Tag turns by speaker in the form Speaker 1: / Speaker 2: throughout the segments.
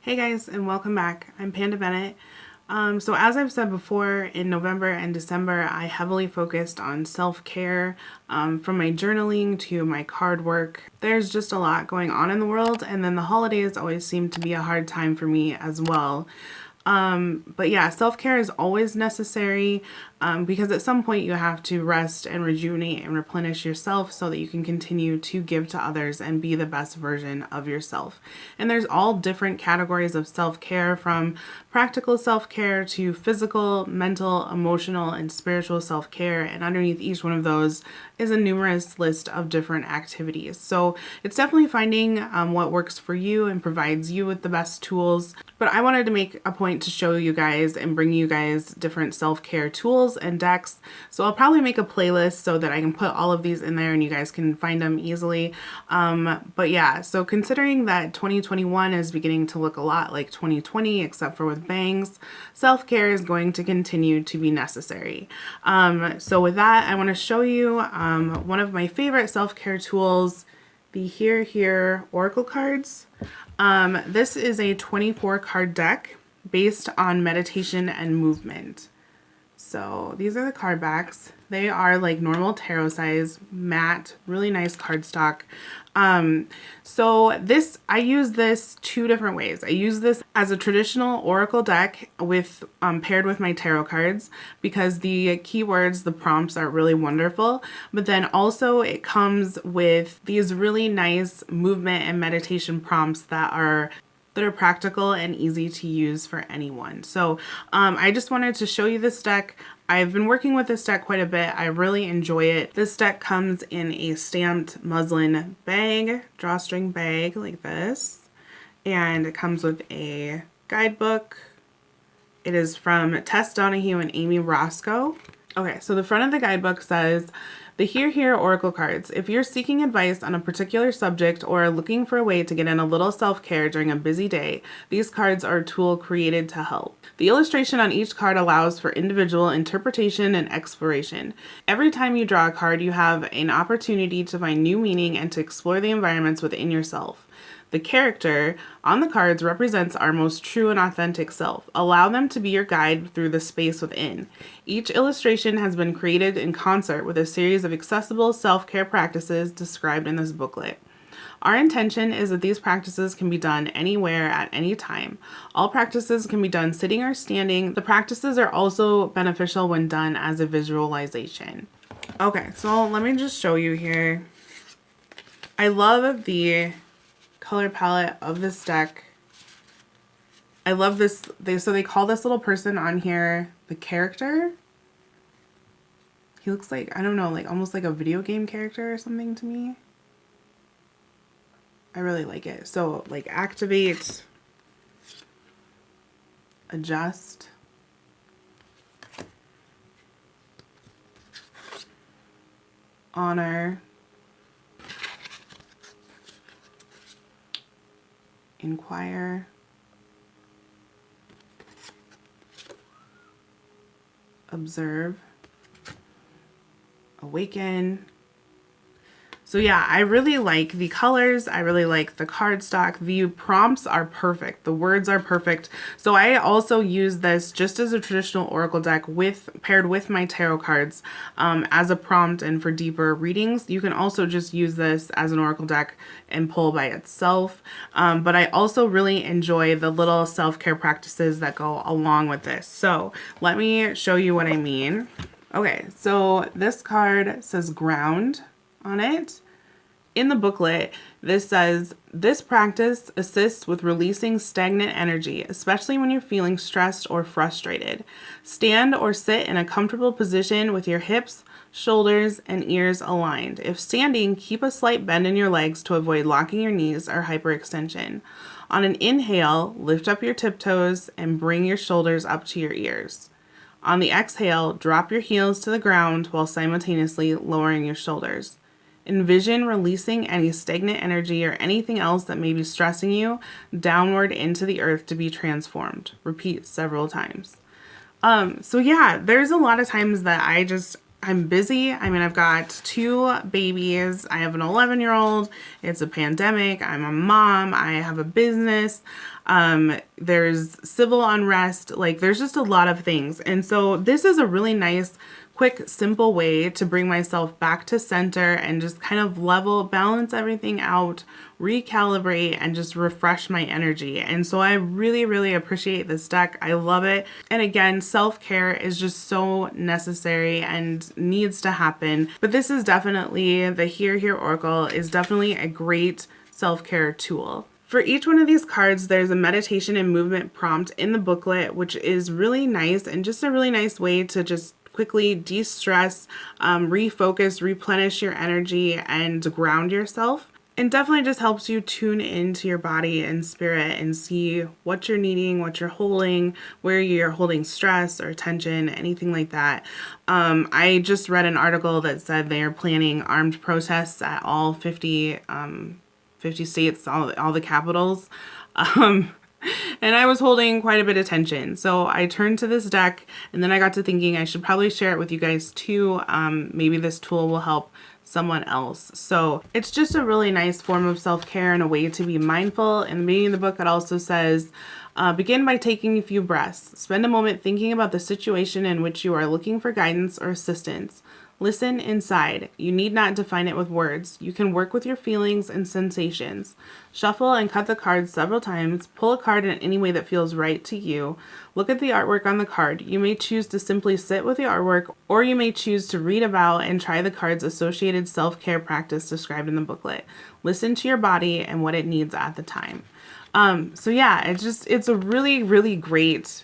Speaker 1: Hey guys, and welcome back. I'm Panda Bennett. So as I've said before, in November and December, I heavily focused on self-care, from my journaling to my card work. There's just a lot going on in the world, and then the holidays always seem to be a hard time for me as well. But yeah, self-care is always necessary because at some point you have to rest and rejuvenate and replenish yourself so that you can continue to give to others and be the best version of yourself. And there's all different categories of self-care, from practical self-care to physical, mental, emotional, and spiritual self-care. And underneath each one of those is a numerous list of different activities. So it's definitely finding what works for you and provides you with the best tools. But I wanted to make a point to show you guys and bring you guys different self-care tools and decks. So I'll probably make a playlist so that I can put all of these in there and you guys can find them easily. But yeah, so considering that 2021 is beginning to look a lot like 2020, except for with bangs, self-care is going to continue to be necessary. So with that, I want to show you one of my favorite self-care tools, the Here Oracle cards. This is a 24 card deck based on meditation and movement. So these are the card backs. They are like normal tarot size, matte, really nice cardstock. So this, I use this two different ways. I use this as a traditional oracle deck with paired with my tarot cards because the keywords, the prompts are really wonderful. But then also it comes with these really nice movement and meditation prompts that are practical and easy to use for anyone. So I just wanted to show you this deck. I've been working with this deck quite a bit. I really enjoy it. This deck comes in a stamped muslin bag, drawstring bag like this. And it comes with a guidebook. It is from Tess Amy and Amy Roscoe. Okay, so the front of the guidebook says, the Here Oracle cards. If you're seeking advice on a particular subject or are looking for a way to get in a little self-care during a busy day, these cards are a tool created to help. The illustration on each card allows for individual interpretation and exploration. Every time you draw a card, you have an opportunity to find new meaning and to explore the environments within yourself. The character on the cards represents our most true and authentic self. Allow them to be your guide through the space within. Each illustration has been created in concert with a series of accessible self-care practices described in this booklet. Our intention is that these practices can be done anywhere at any time. All practices can be done sitting or standing. The practices are also beneficial when done as a visualization. Okay, so let me just show you here. I love the color palette of this deck. I love this. So they call this little person on here the character. He looks like, I don't know, like almost like a video game character or something to me. I really like it. So like activate, adjust, honor, inquire, observe, awaken. So yeah, I really like the colors. I really like the cardstock. The prompts are perfect. The words are perfect. So I also use this just as a traditional oracle deck paired with my tarot cards as a prompt and for deeper readings. You can also just use this as an oracle deck and pull by itself. But I also really enjoy the little self-care practices that go along with this. So let me show you what I mean. Okay, so this card says ground on it. In the booklet, this says, this practice assists with releasing stagnant energy, especially when you're feeling stressed or frustrated. Stand or sit in a comfortable position with your hips, shoulders, and ears aligned. If standing, keep a slight bend in your legs to avoid locking your knees or hyperextension. On an inhale, lift up your tiptoes and bring your shoulders up to your ears. On the exhale, drop your heels to the ground while simultaneously lowering your shoulders. Envision releasing any stagnant energy or anything else that may be stressing you downward into the earth to be transformed. Repeat several times. So yeah, there's a lot of times that I'm busy. I mean, I've got 2 babies. I have an 11-year-old. It's a pandemic. I'm a mom. I have a business. There's civil unrest. Like, there's just a lot of things. And so this is a really nice, quick, simple way to bring myself back to center and just kind of balance everything out, recalibrate, and just refresh my energy. And so I really, really appreciate this deck. I love it. And again, self-care is just so necessary and needs to happen. But this is definitely, the Here Oracle is definitely a great self-care tool. For each one of these cards, there's a meditation and movement prompt in the booklet, which is really nice and just a really nice way to just quickly de-stress, refocus, replenish your energy, and ground yourself. And definitely just helps you tune into your body and spirit and see what you're needing, what you're holding, where you're holding stress or tension, anything like that. I just read an article that said they are planning armed protests at all 50 states, all the capitals. And I was holding quite a bit of tension. So I turned to this deck, and then I got to thinking I should probably share it with you guys too. Maybe this tool will help someone else. So it's just a really nice form of self-care and a way to be mindful. In the beginning of the book, it also says, begin by taking a few breaths. Spend a moment thinking about the situation in which you are looking for guidance or assistance. Listen inside. You need not define it with words. You can work with your feelings and sensations. Shuffle and cut the cards several times. Pull a card in any way that feels right to you. Look at the artwork on the card. You may choose to simply sit with the artwork, or you may choose to read about and try the card's associated self-care practice described in the booklet. Listen to your body and what it needs at the time. So yeah, it's a really, really great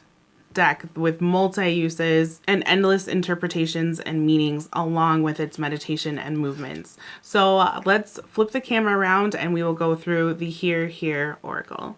Speaker 1: deck with multi-uses and endless interpretations and meanings along with its meditation and movements. So let's flip the camera around and we will go through the Here Oracle.